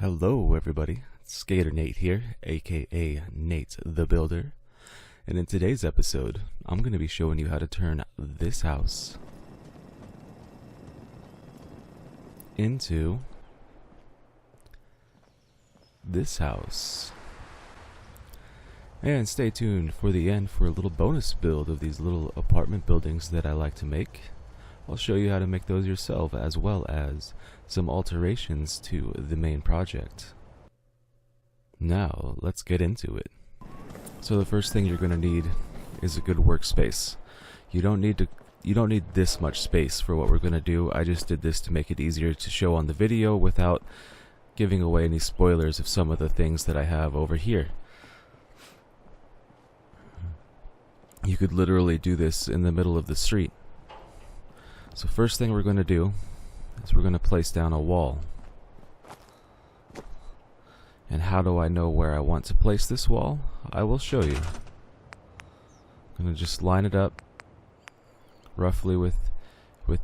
Hello everybody, Skater Nate here, aka Nate the Builder, and in today's episode, I'm going to be showing you how to turn this house into this house. And stay tuned for the end for a little bonus build of these little apartment buildings that I like to make. I'll show you how to make those yourself, as well as some alterations to the main project. Now, let's get into it. So the first thing you're going to need is a good workspace. You don't need this much space for what we're going to do. I just did this to make it easier to show on the video without giving away any spoilers of some of the things that I have over here. You could literally do this in the middle of the street. So first thing we're going to do is we're going to place down a wall. And how do I know where I want to place this wall? I will show you. I'm going to just line it up roughly with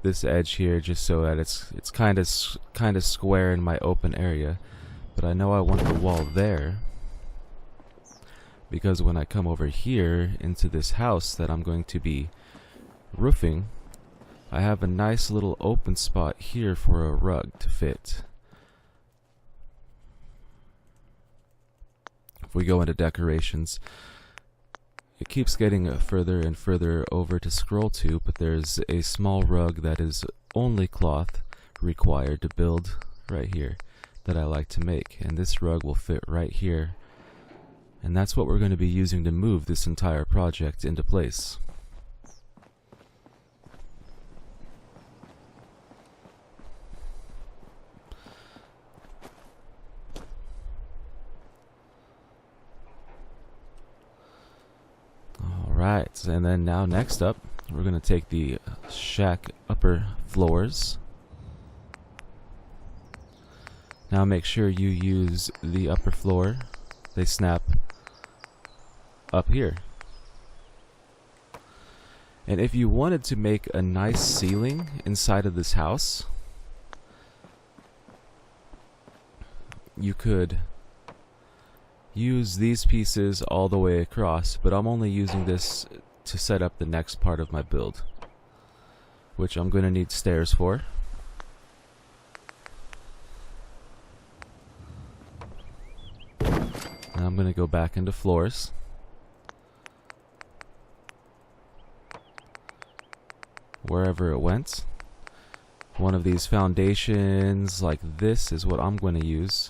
this edge here, just so that it's kind of square in my open area. But I know I want the wall there, because when I come over here into this house that I'm going to be roofing, I have a nice little open spot here for a rug to fit. If we go into decorations, it keeps getting further and further over to scroll to, but there's a small rug that is only cloth required to build right here that I like to make, and this rug will fit right here, and that's what we're going to be using to move this entire project into place. Alright, and then now next up, we're going to take the shack upper floors. Now make sure you use the upper floor. They snap up here. And if you wanted to make a nice ceiling inside of this house, you could use these pieces all the way across, but I'm only using this to set up the next part of my build, which I'm going to need stairs for. Now I'm going to go back into floors. Wherever it went. One of these foundations like this is what I'm going to use.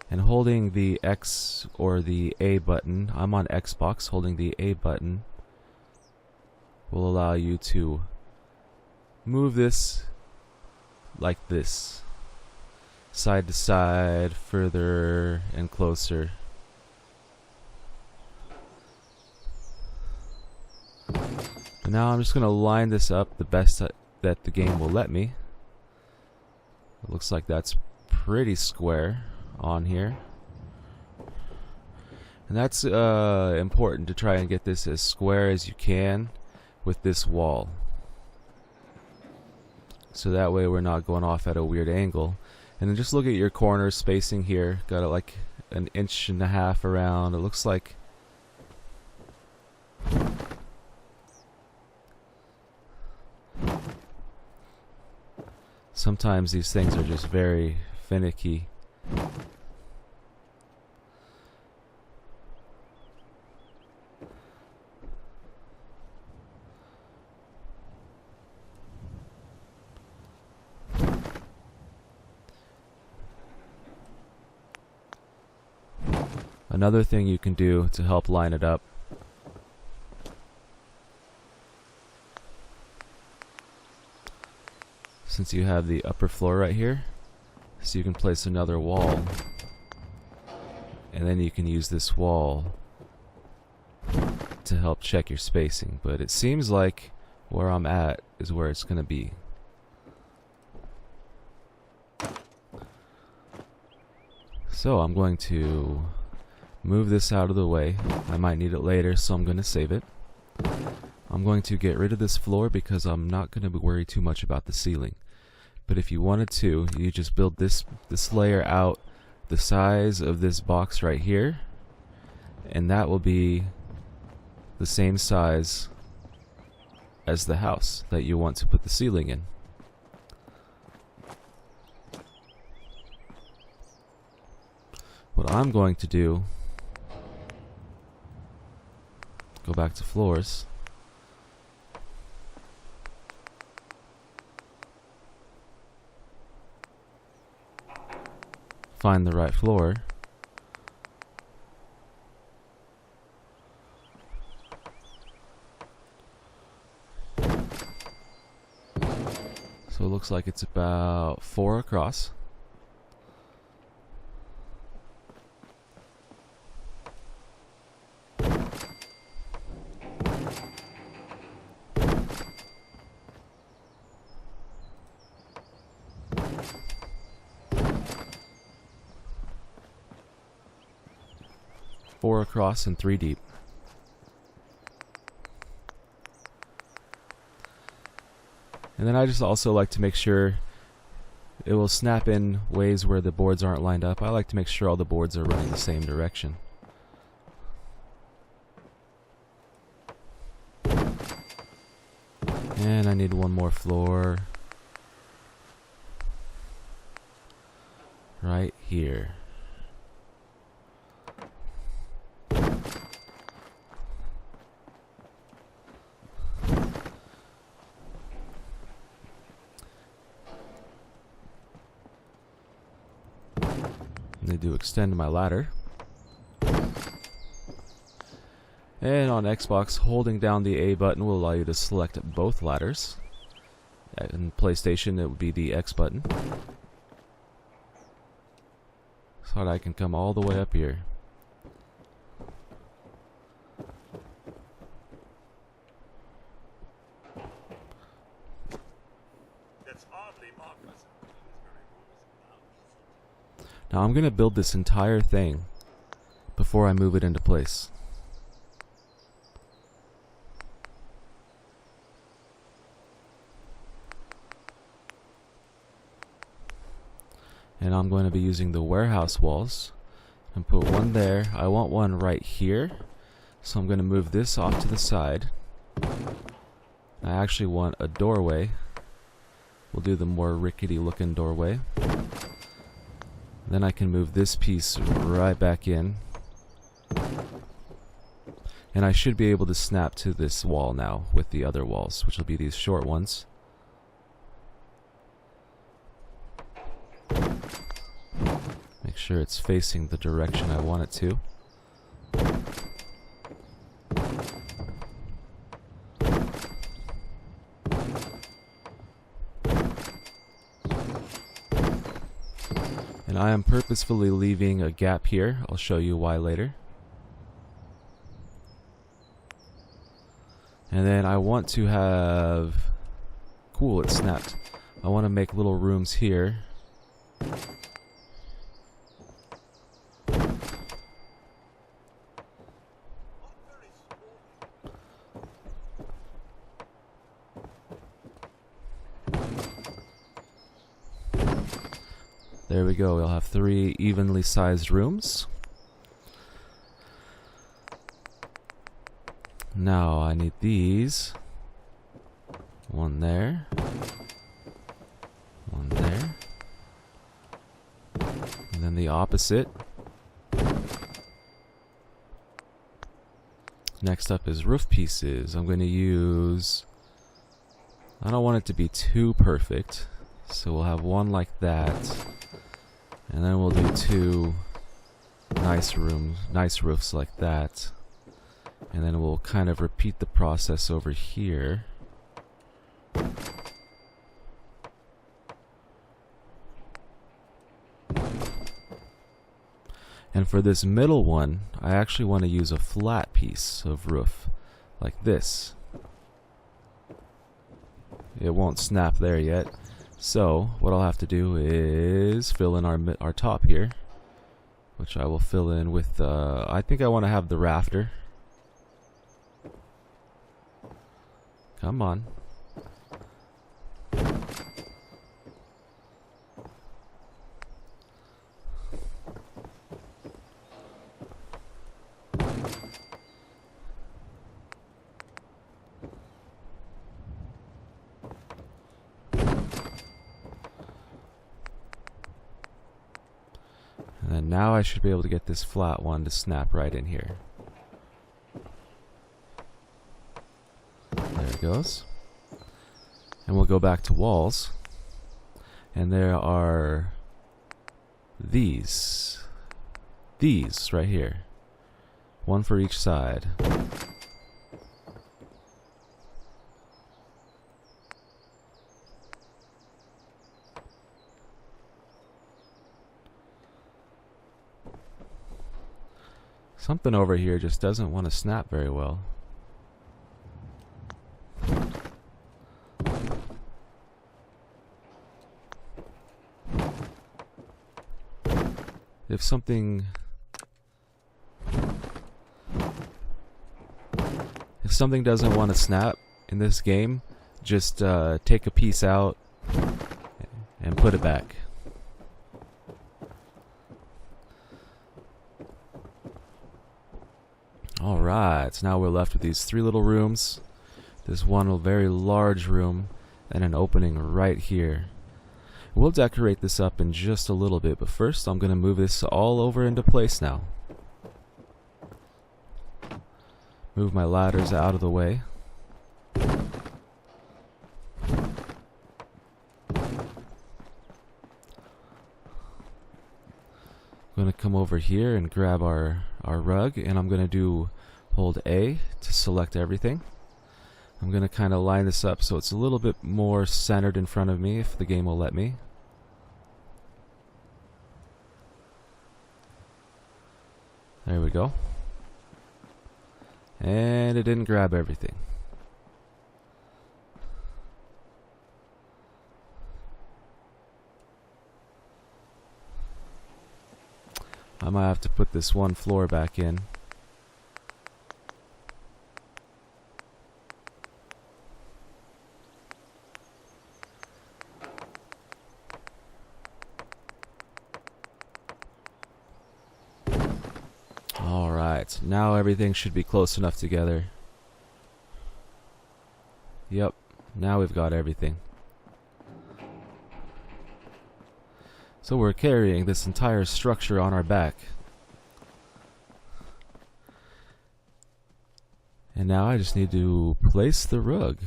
And holding the X or the A button, I'm on Xbox, holding the A button will allow you to move this like this, side to side, further and closer. And now I'm just going to line this up the best that the game will let me. It looks like that's pretty square on here, and that's important to try and get this as square as you can with this wall, so that way we're not going off at a weird angle. And then just look at your corner spacing here. Got it like 1.5 inches around. It looks like sometimes these things are just very finicky. Another thing you can do to help line it up, since you have the upper floor right here, so you can place another wall, and then you can use this wall to help check your spacing. But it seems like where I'm at is where it's going to be. So I'm going to move this out of the way. I might need it later, so I'm going to save it. I'm going to get rid of this floor because I'm not going to worry too much about the ceiling. But if you wanted to, you just build this layer out the size of this box right here, and that will be the same size as the house that you want to put the ceiling in. What I'm going to do, go back to floors. Find the right floor. So it looks like it's about 4 across. Four across and 3 deep. And then I just also like to make sure it will snap in ways where the boards aren't lined up. I like to make sure all the boards are running the same direction. And I need one more floor right here. I need to extend my ladder. And on Xbox, holding down the A button will allow you to select both ladders. In PlayStation, it would be the X button. So that I can come all the way up here. Now I'm going to build this entire thing before I move it into place. And I'm going to be using the warehouse walls and put one there. I want one right here, so I'm going to move this off to the side. I actually want a doorway. We'll do the more rickety looking doorway. Then I can move this piece right back in. And I should be able to snap to this wall now with the other walls, which will be these short ones. Make sure it's facing the direction I want it to. And I am purposefully leaving a gap here. I'll show you why later. And then I want to have... Cool, it snapped. I want to make little rooms here. There we go, we'll have 3 evenly sized rooms. Now I need these. One there. One there. And then the opposite. Next up is roof pieces. I'm going to use... I don't want it to be too perfect, so we'll have one like that. And then we'll do 2 nice roofs like that. And then we'll kind of repeat the process over here. And for this middle one, I actually want to use a flat piece of roof, like this. It won't snap there yet. So, what I'll have to do is fill in our top here, which I will fill in with, I think I want to have the rafter. Come on. And now I should be able to get this flat one to snap right in here. There it goes. And we'll go back to walls. And there are these right here. One for each side. Something over here just doesn't want to snap very well. If something doesn't want to snap in this game, just take a piece out and put it back. Alright, so now we're left with these 3 little rooms. This one very large room and an opening right here. We'll decorate this up in just a little bit, but first I'm going to move this all over into place now. Move my ladders out of the way. I'm going to come over here and grab our rug, and I'm going to hold A to select everything. I'm going to kind of line this up so it's a little bit more centered in front of me if the game will let me. There we go. And it didn't grab everything. I might have to put this one floor back in. Alright, now everything should be close enough together. Yep, now we've got everything. So we're carrying this entire structure on our back. And now I just need to place the rug.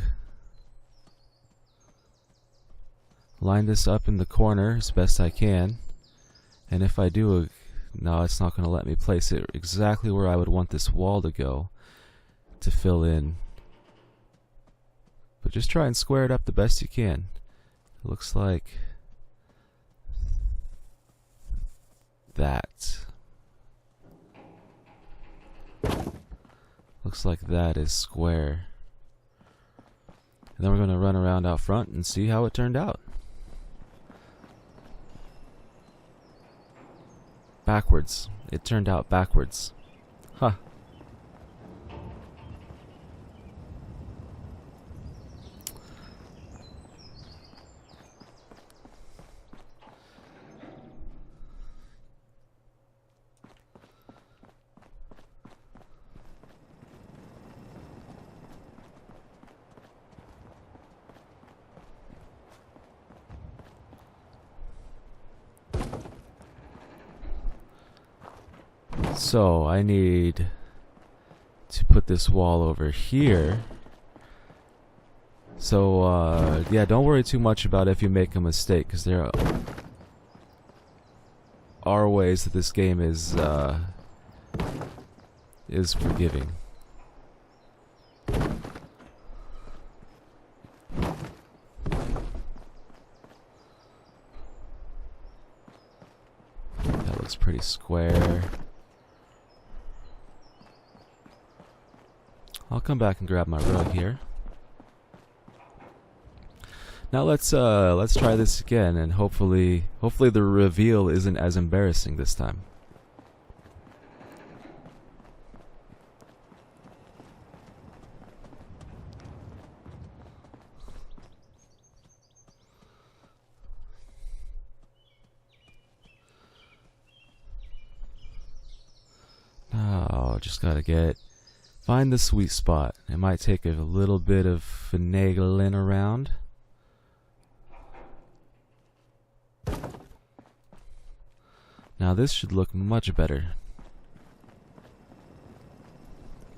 Line this up in the corner as best I can. And if I do, no, it's not going to let me place it exactly where I would want this wall to go to fill in. But just try and square it up the best you can. It looks like that. Looks like that is square. And then we're going to run around out front and see how it turned out. Backwards. It turned out backwards. Huh. So I need to put this wall over here. So yeah, don't worry too much about if you make a mistake, because there are ways that this game is forgiving. That looks pretty square. I'll come back and grab my rug here. Now let's try this again, and hopefully the reveal isn't as embarrassing this time. Now just gotta find the sweet spot. It might take a little bit of finagling around. Now this should look much better.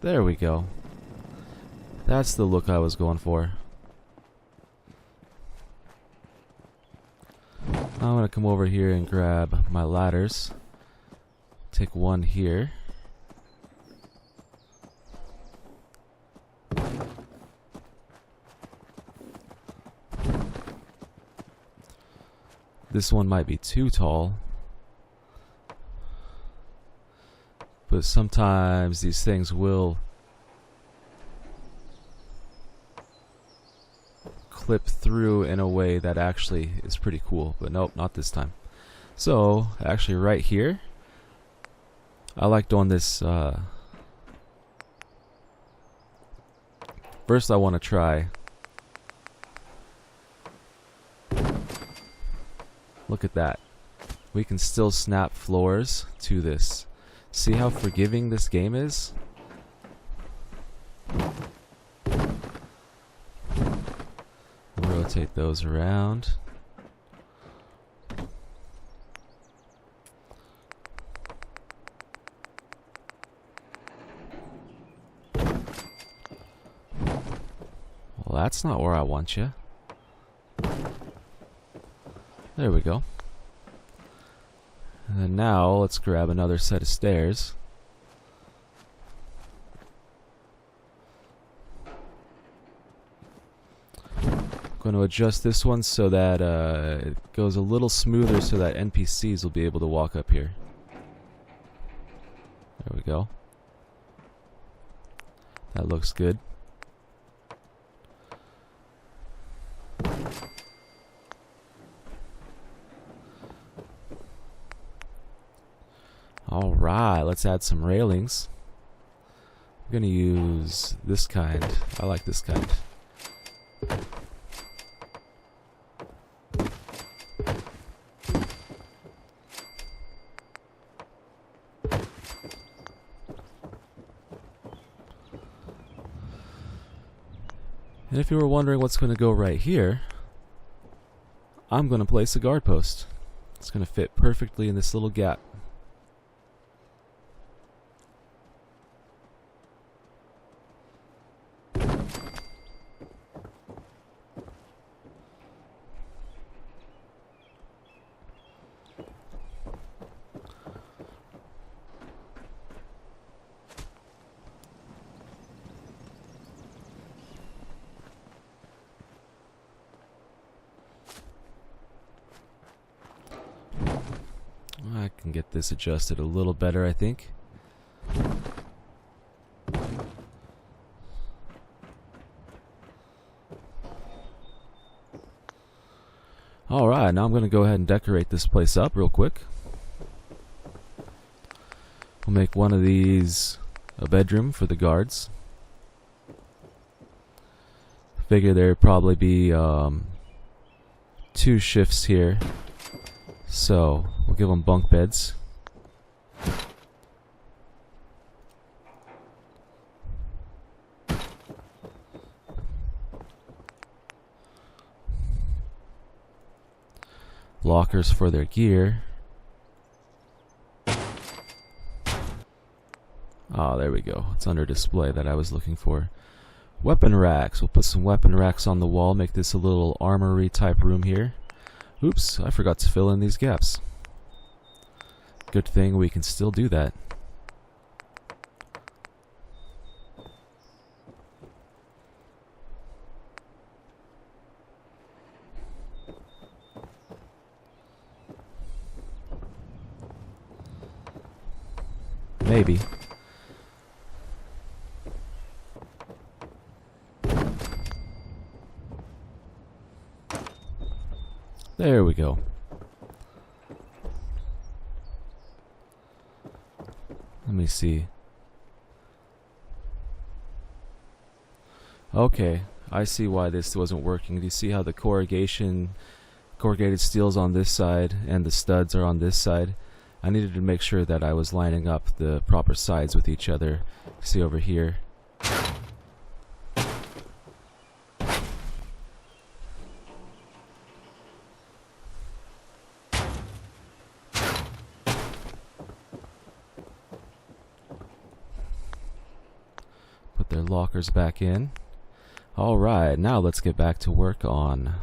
There we go. That's the look I was going for. I'm gonna come over here and grab my ladders. Take one here. This one might be too tall, but sometimes these things will clip through in a way that actually is pretty cool, but nope, not this time. So actually right here, I like doing this. First I want to try. Look at that. We can still snap floors to this. See how forgiving this game is? Rotate those around. Well, that's not where I want you. There we go. And then now let's grab another set of stairs. Going to adjust this one so that it goes a little smoother so that NPCs will be able to walk up here. There we go. That looks good. Alright, let's add some railings. I'm going to use this kind. I like this kind. And if you were wondering what's going to go right here, I'm going to place a guard post. It's going to fit perfectly in this little gap. I can get this adjusted a little better, I think. Alright, now I'm going to go ahead and decorate this place up real quick. We'll make one of these a bedroom for the guards. Figure there'd probably be 2 shifts here. So, we'll give them bunk beds. Lockers for their gear. Oh, there we go. It's under display that I was looking for. Weapon racks. We'll put some weapon racks on the wall, make this a little armory type room here. Oops, I forgot to fill in these gaps. Good thing we can still do that. Maybe. There we go. Let me see. Okay, I see why this wasn't working. Do you see how the corrugated steel's on this side and the studs are on this side? I needed to make sure that I was lining up the proper sides with each other. See over here. their lockers back in. Alright, now let's get back to work on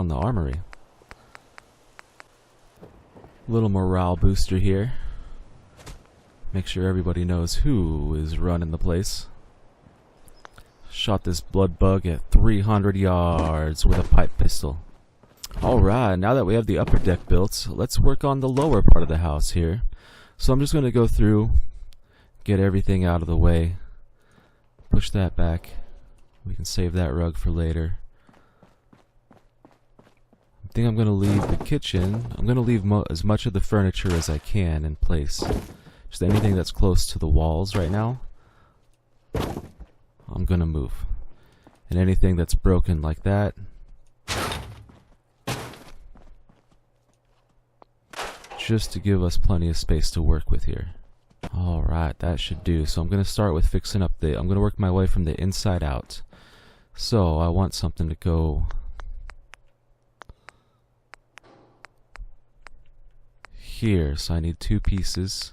the armory. Little morale booster here. Make sure everybody knows who is running the place. Shot this blood bug at 300 yards with a pipe pistol. Alright, now that we have the upper deck built, let's work on the lower part of the house here. So I'm just going to go through, get everything out of the way, push that back. We can save that rug for later. I think I'm going to leave the kitchen. I'm going to leave as much of the furniture as I can in place. Just anything that's close to the walls right now, I'm going to move. And anything that's broken like that, just to give us plenty of space to work with here. Alright, that should do. So I'm going to start with fixing up I'm going to work my way from the inside out. So I want something to go here, so I need 2 pieces.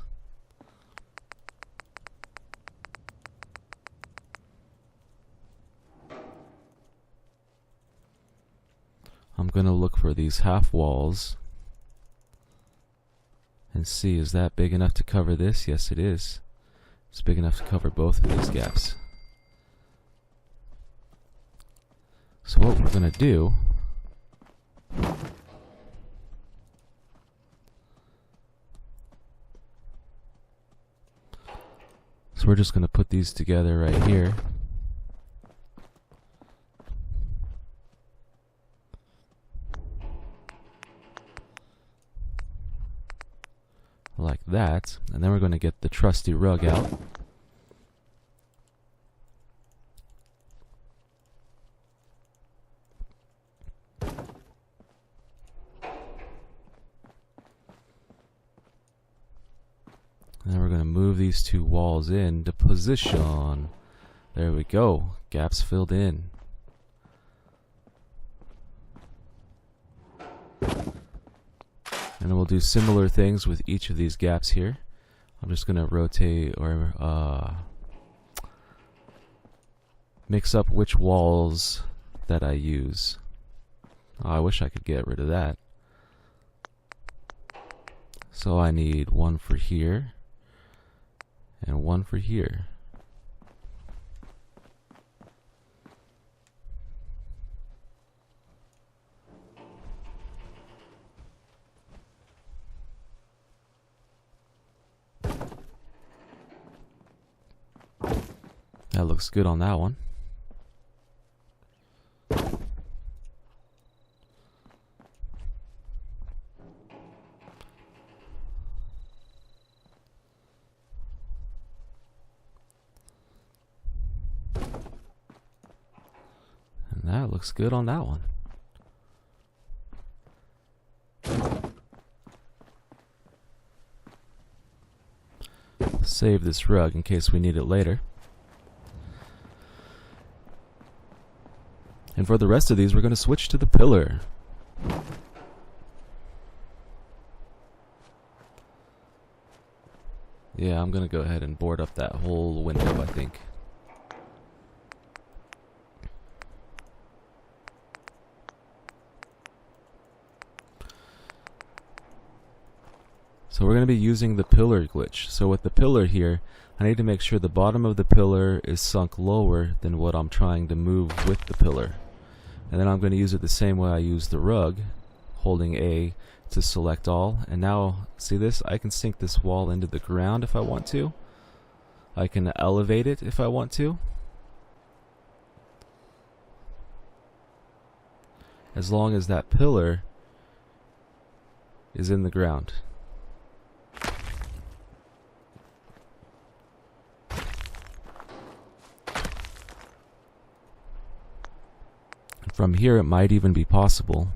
I'm going to look for these half walls and see, is that big enough to cover this? Yes, it is. It's big enough to cover both of these gaps. So what we're going to do, so we're just going to put these together right here. Like that. And then we're going to get the trusty rug out. And then we're going to move these 2 walls into position. There we go. Gaps filled in. And then we'll do similar things with each of these gaps here. I'm just going to rotate or mix up which walls that I use. Oh, I wish I could get rid of that. So I need 1 for here and 1 for here. That looks good on that one. And that looks good on that one. Save this rug in case we need it later. And for the rest of these, we're going to switch to the pillar. Yeah, I'm going to go ahead and board up that whole window, I think. So we're going to be using the pillar glitch. So with the pillar here, I need to make sure the bottom of the pillar is sunk lower than what I'm trying to move with the pillar. And then I'm going to use it the same way I use the rug, holding A to select all. And now, see this? I can sink this wall into the ground if I want to. I can elevate it if I want to. As long as that pillar is in the ground. From here it might even be possible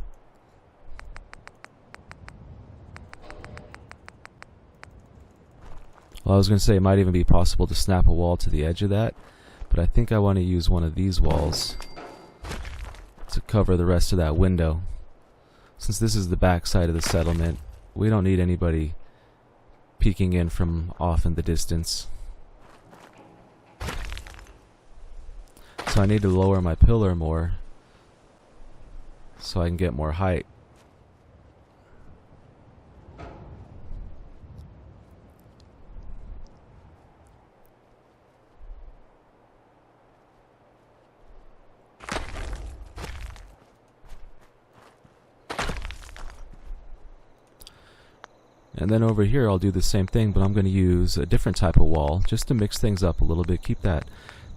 Well, I was going to say it might even be possible to snap a wall to the edge of that, but I think I want to use one of these walls to cover the rest of that window. Since this is the back side of the settlement, we don't need anybody peeking in from off in the distance. So I need to lower my pillar more so I can get more height. And then over here I'll do the same thing, but I'm going to use a different type of wall just to mix things up a little bit, keep that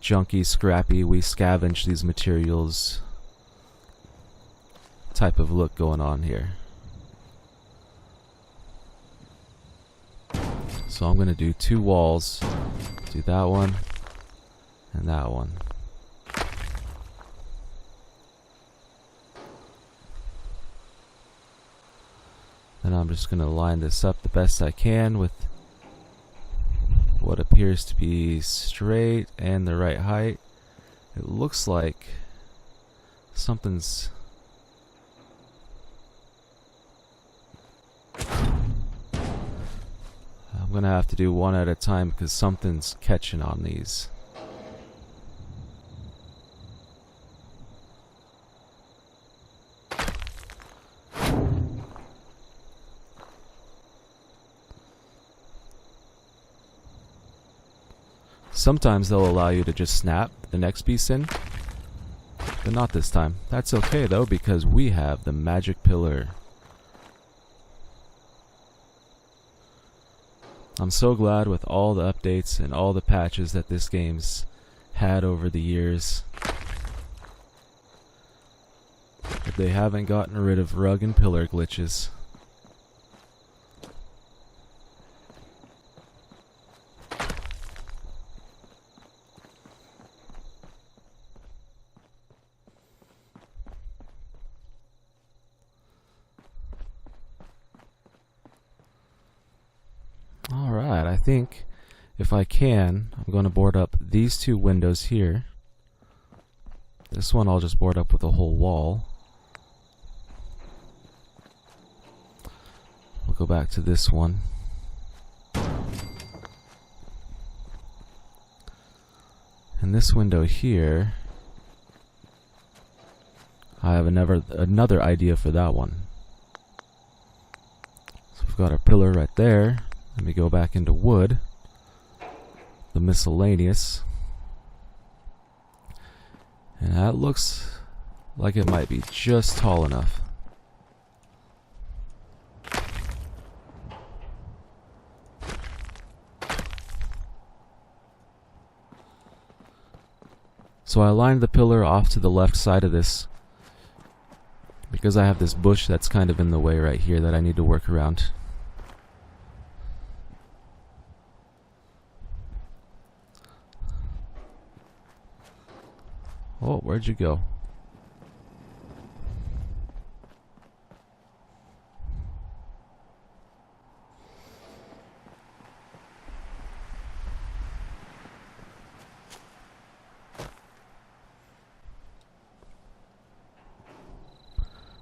junky, scrappy, we scavenge these materials type of look going on here. So I'm going to do two walls, do that one and that one. And I'm just going to line this up the best I can with what appears to be straight and the right height. It looks like something's... I'm going to have to do one at a time because something's catching on these. Sometimes they'll allow you to just snap the next piece in, but not this time. That's okay though, because we have the magic pillar. I'm so glad with all the updates and all the patches that this game's had over the years that they haven't gotten rid of rug and pillar glitches. Alright, I think if I can, I'm going to board up these two windows here. This one I'll just board up with a whole wall. We'll go back to this one. And this window here, I have another idea for that one. So we've got our pillar right there. Let me go back into wood, the miscellaneous, and that looks like it might be just tall enough. So I lined the pillar off to the left side of this because I have this bush that's kind of in the way right here that I need to work around. Oh, where'd you go?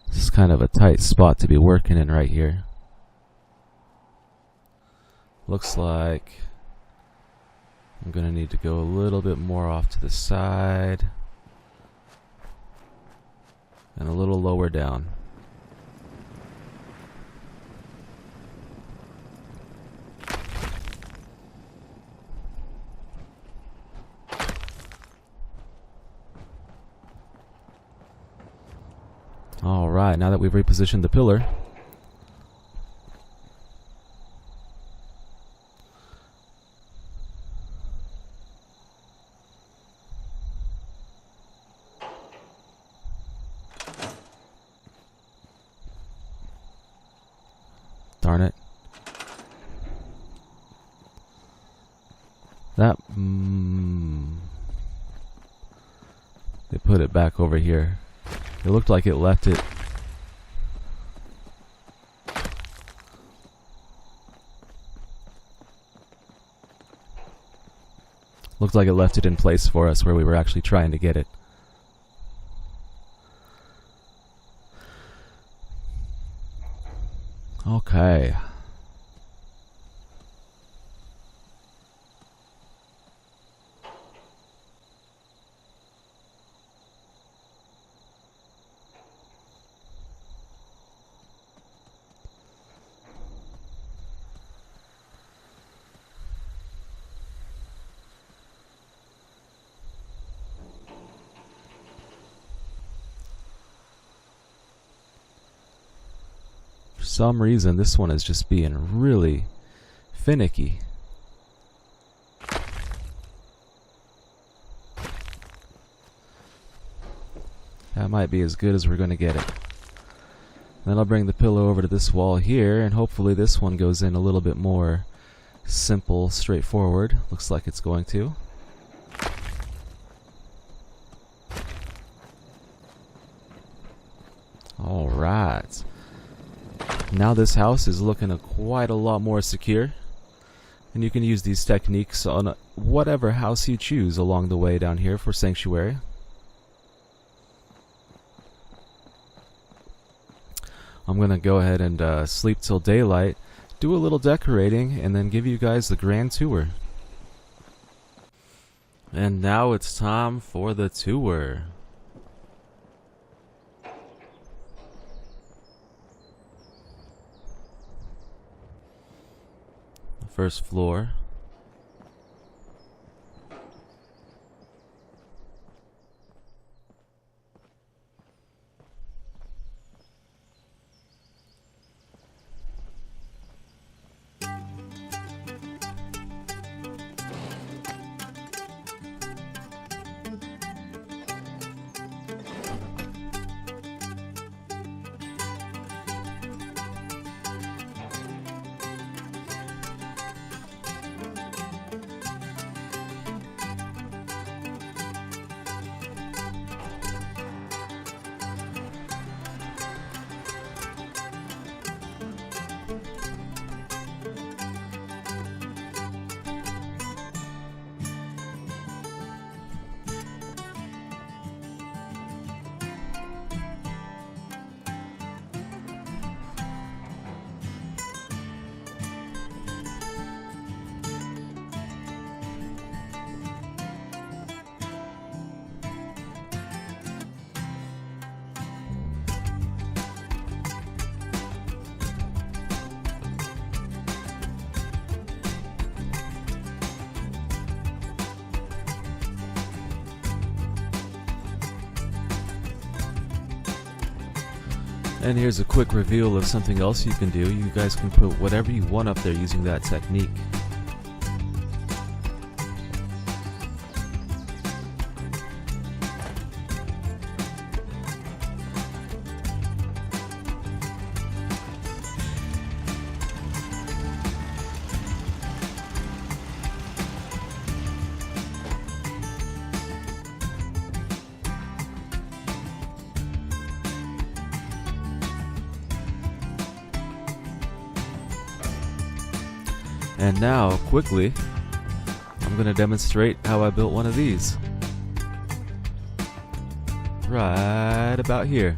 This is kind of a tight spot to be working in right here. Looks like I'm gonna need to go a little bit more off to the side. And a little lower down. Alright, now that we've repositioned the pillar, darn it. That they put it back over here. It looked like it left it. Looked like it left it in place for us where we were actually trying to get it. Okay. For some reason, this one is just being really finicky. That might be as good as we're going to get it. Then I'll bring the pillow over to this wall here, and hopefully this one goes in a little bit more simple, straightforward. Looks like it's going to. Alright. Now this house is looking quite a lot more secure. And you can use these techniques on whatever house you choose along the way down here for Sanctuary. I'm going to go ahead and sleep till daylight, do a little decorating, and then give you guys the grand tour. And now it's time for the tour. The first floor. And here's a quick reveal of something else you can do. You guys can put whatever you want up there using that technique. And now, quickly, I'm going to demonstrate how I built one of these. Right about here.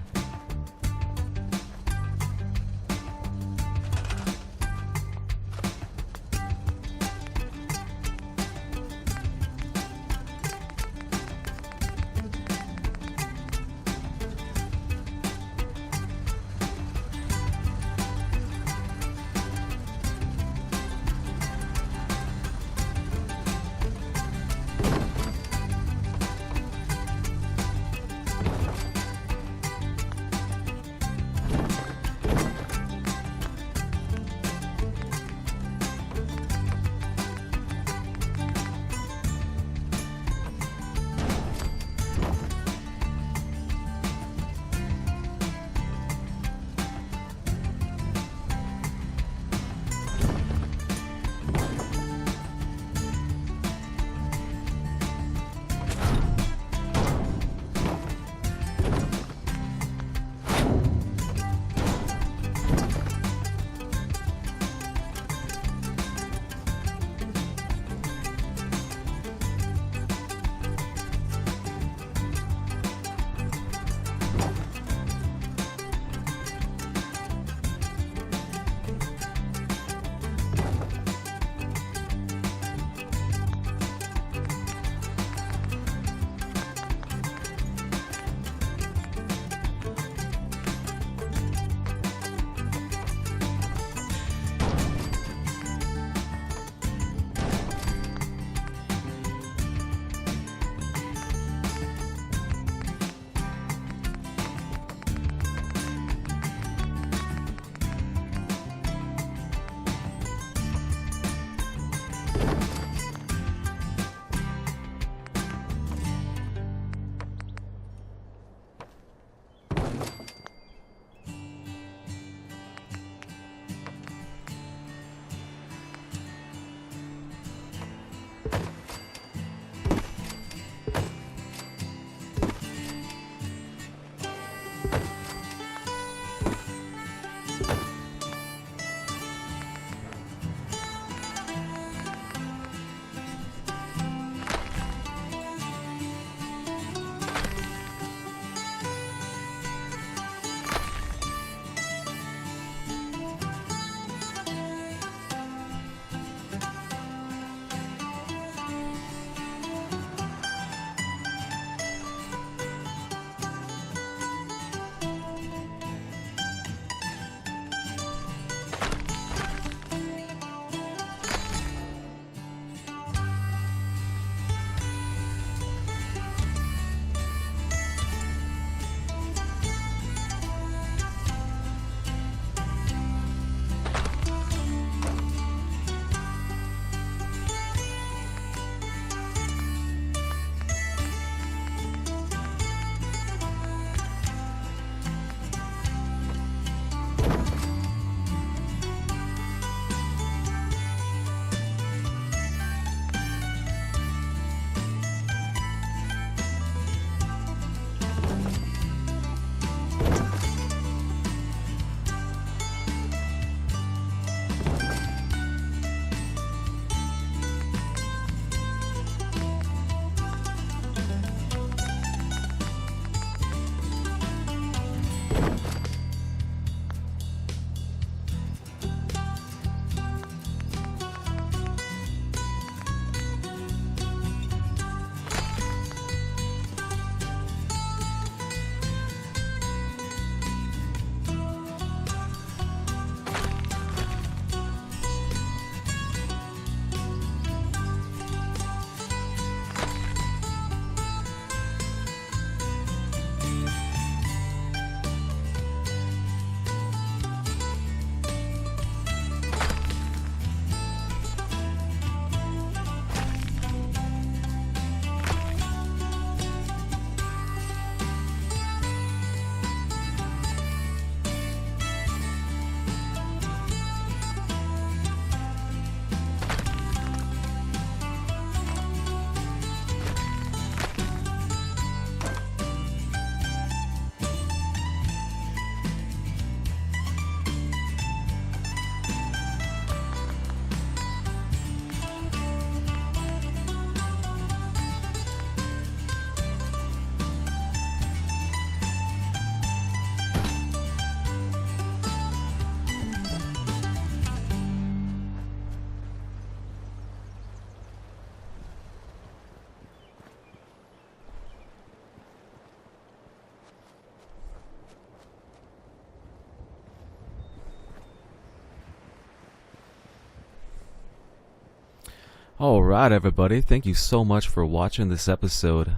Alright, everybody, thank you so much for watching this episode.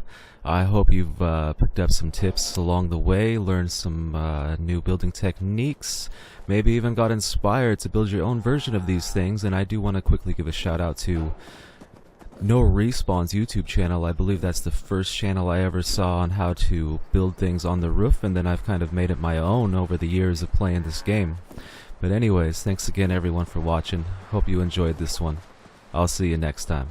I hope you've picked up some tips along the way, learned some new building techniques, maybe even got inspired to build your own version of these things. And I do want to quickly give a shout out to No Respawn's YouTube channel. I believe that's the first channel I ever saw on how to build things on the roof, and then I've kind of made it my own over the years of playing this game. But anyways, thanks again everyone for watching. Hope you enjoyed this one. I'll see you next time.